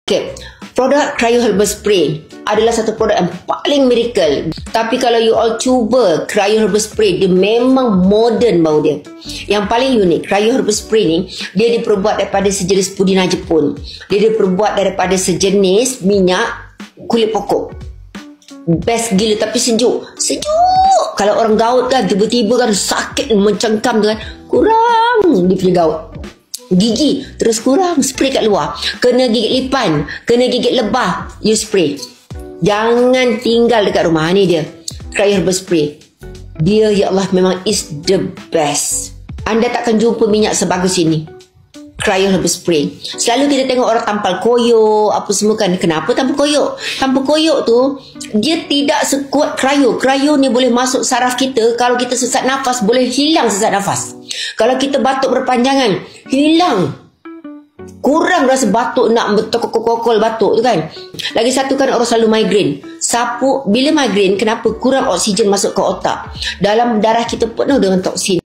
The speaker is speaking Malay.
Okay, produk Cryo Herbal Spray adalah satu produk yang paling miracle. Tapi kalau you all cuba Cryo Herbal Spray, dia memang modern bau dia. Yang paling unik, Cryo Herbal Spray ni, dia diperbuat daripada sejenis pudina Jepun. Dia diperbuat daripada sejenis minyak kulit pokok. Best gila, tapi sejuk. Sejuk. Kalau orang gaut kan, tiba-tiba kan sakit mencengkam tu kan, kurang dia punya gaut. Gigi terus kurang, spray kat luar. Kena gigit lipan, kena gigit lebah, you spray. Jangan tinggal dekat rumah. Ni dia Cryo Herbal Spray. Dia, ya Allah, memang is the best. Anda takkan jumpa minyak sebagus ini, Cryo Herbal Spray. Selalu kita tengok orang tampal koyok apa semua kan. Kenapa tampal koyok? Tampal koyok tu dia tidak sekuat Cryo. Cryo ni boleh masuk saraf kita. Kalau kita sesak nafas, boleh hilang sesak nafas. Kalau kita batuk berpanjangan, hilang. Kurang rasa batuk, nak bertokok-kokol batuk tu kan. Lagi satu kan, orang selalu migraine. Bila migraine, kenapa? Kurang oksigen masuk ke otak. Dalam darah kita penuh dengan toksin.